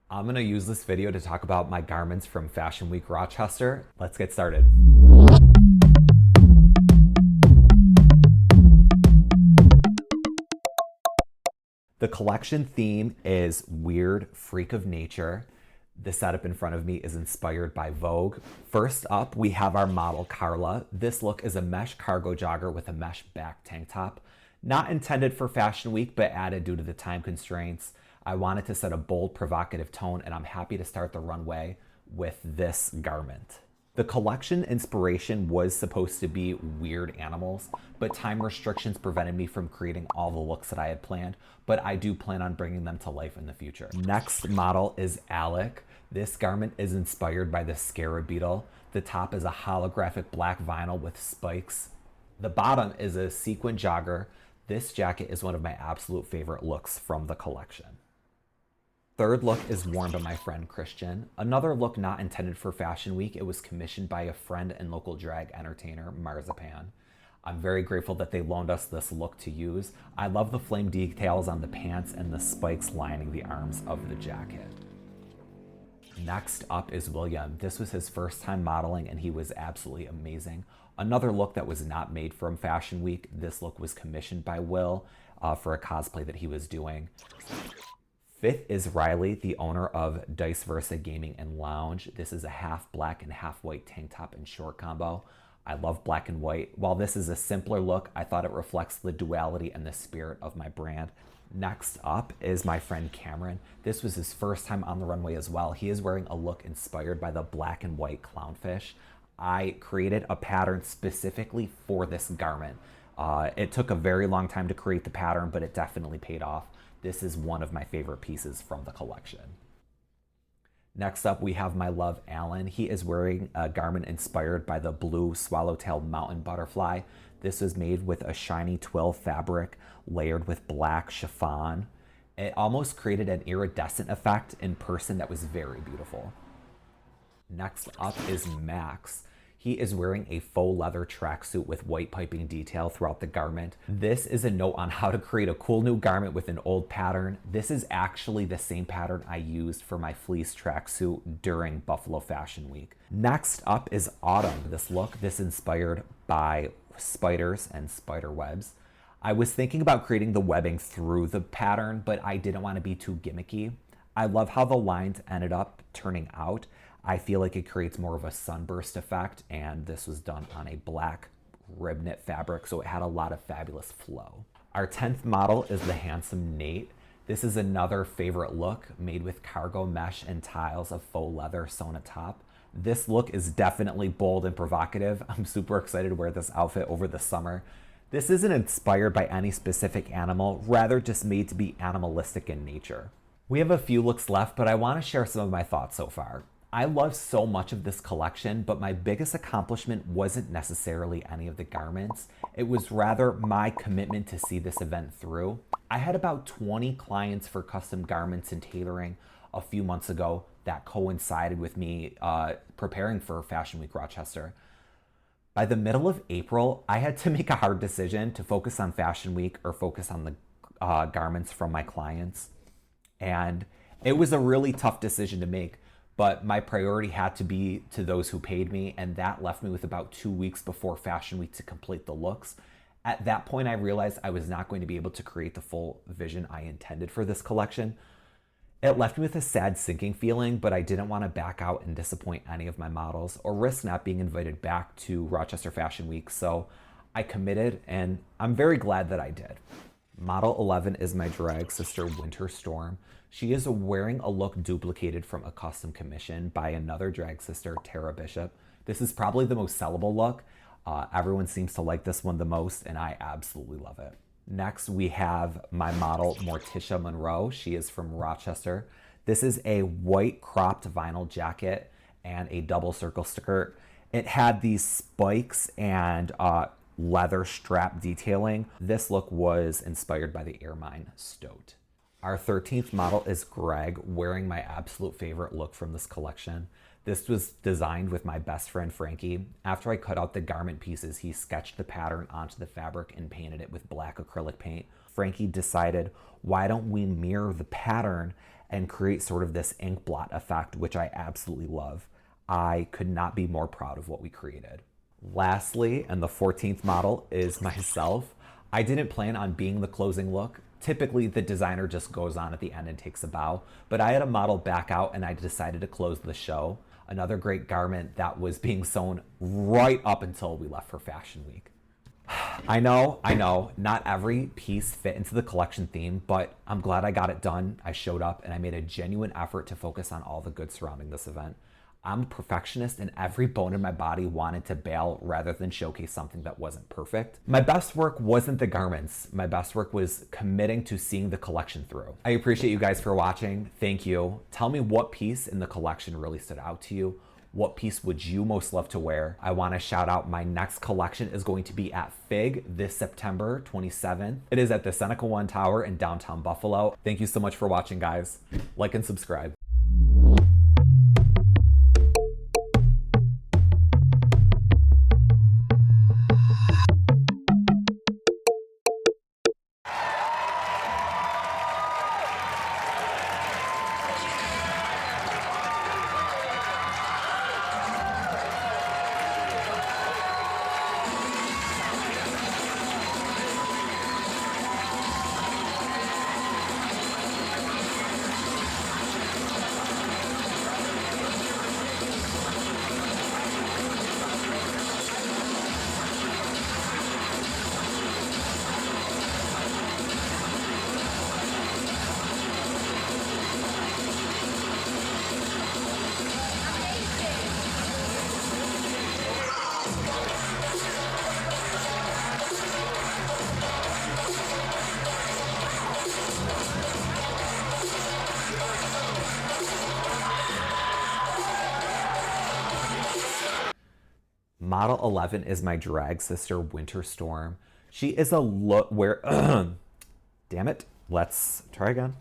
I'm going to use this video to talk about my garments from Fashion Week Rochester. Let's get started. The collection theme is weird freak of nature. The setup in front of me is inspired by Vogue. First up, we have our model Carla. This look is a mesh cargo jogger with a mesh back tank top. Not intended for Fashion Week, but added due to the time constraints. I wanted to set a bold, provocative tone, and I'm happy to start the runway with this garment. The collection inspiration was supposed to be weird animals, but time restrictions prevented me from creating all the looks that I had planned, but I do plan on bringing them to life in the future. Next model is Alec. This garment is inspired by the scarab beetle. The top is a holographic black vinyl with spikes. The bottom is a sequin jogger. This jacket is one of my absolute favorite looks from the collection. Third look is worn by my friend Christian. Another look not intended for Fashion Week. It was commissioned by a friend and local drag entertainer, Marzipan. I'm very grateful that they loaned us this look to use. I love the flame details on the pants and the spikes lining the arms of the jacket. Next up is William. This was his first time modeling and he was absolutely amazing. Another look that was not made from Fashion Week. This look was commissioned by Will for a cosplay that he was doing. Fifth is Riley, the owner of Dice Versa Gaming and Lounge. This is a half black and half white tank top and short combo. I love black and white. While this is a simpler look, I thought it reflects the duality and the spirit of my brand. Next up is my friend Cameron. This was his first time on the runway as well. He is wearing a look inspired by the black and white clownfish. I created a pattern specifically for this garment. It took a very long time to create the pattern, but it definitely paid off. This is one of my favorite pieces from the collection. Next up, we have my love, Alan. He is wearing a garment inspired by the blue swallowtail mountain butterfly. This is made with a shiny twill fabric layered with black chiffon. It almost created an iridescent effect in person that was very beautiful. Next up is Max. He is wearing a faux leather tracksuit with white piping detail throughout the garment. This is a note on how to create a cool new garment with an old pattern. This is actually the same pattern I used for my fleece tracksuit during Buffalo Fashion Week. Next up is Autumn. This is inspired by spiders and spider webs. I was thinking about creating the webbing through the pattern, but I didn't want to be too gimmicky. I love how the lines ended up turning out. I feel like it creates more of a sunburst effect, and this was done on a black rib knit fabric, so it had a lot of fabulous flow. Our 10th model is the handsome Nate. This is another favorite look made with cargo mesh and tiles of faux leather sewn atop. This look is definitely bold and provocative. I'm super excited to wear this outfit over the summer. This isn't inspired by any specific animal, rather just made to be animalistic in nature. We have a few looks left, but I want to share some of my thoughts so far. I love so much of this collection, but my biggest accomplishment wasn't necessarily any of the garments. It was rather my commitment to see this event through. I had about 20 clients for custom garments and tailoring a few months ago that coincided with me preparing for Fashion Week Rochester. By the middle of April, I had to make a hard decision to focus on Fashion Week or focus on the garments from my clients. And it was a really tough decision to make. But my priority had to be to those who paid me, and that left me with about 2 weeks before Fashion Week to complete the looks. At that point, I realized I was not going to be able to create the full vision I intended for this collection. It left me with a sad, sinking feeling, but I didn't want to back out and disappoint any of my models or risk not being invited back to Rochester Fashion Week, so I committed, and I'm very glad that I did. Model 11 is my drag sister, Winter Storm. She is wearing a look duplicated from a custom commission by another drag sister, Tara Bishop. This is probably the most sellable look. Everyone seems to like this one the most, and I absolutely love it. Next, we have my model, Morticia Monroe. She is from Rochester. This is a white cropped vinyl jacket and a double circle skirt. It had these spikes and leather strap detailing. This look was inspired by the Ermine Stoat. Our 13th model is Greg, wearing my absolute favorite look from this collection. This was designed with my best friend Frankie. After I cut out the garment pieces, he sketched the pattern onto the fabric and painted it with black acrylic paint. Frankie decided, why don't we mirror the pattern and create sort of this ink blot effect, which I absolutely love. I could not be more proud of what we created. Lastly, and the 14th model is myself. I didn't plan on being the closing look. Typically, the designer just goes on at the end and takes a bow, but I had a model back out and I decided to close the show. Another great garment that was being sewn right up until we left for Fashion Week. I know, not every piece fit into the collection theme, but I'm glad I got it done. I showed up and I made a genuine effort to focus on all the good surrounding this event. I'm a perfectionist and every bone in my body wanted to bail rather than showcase something that wasn't perfect. My best work wasn't the garments. My best work was committing to seeing the collection through. I appreciate you guys for watching. Thank you. Tell me what piece in the collection really stood out to you. What piece would you most love to wear? I want to shout out my next collection is going to be at FIG this September 27th. It is at the Seneca One Tower in downtown Buffalo. Thank you so much for watching, guys. Like and subscribe. Model 11 is my drag sister, Winter Storm. She is a look where, damn it, let's try again.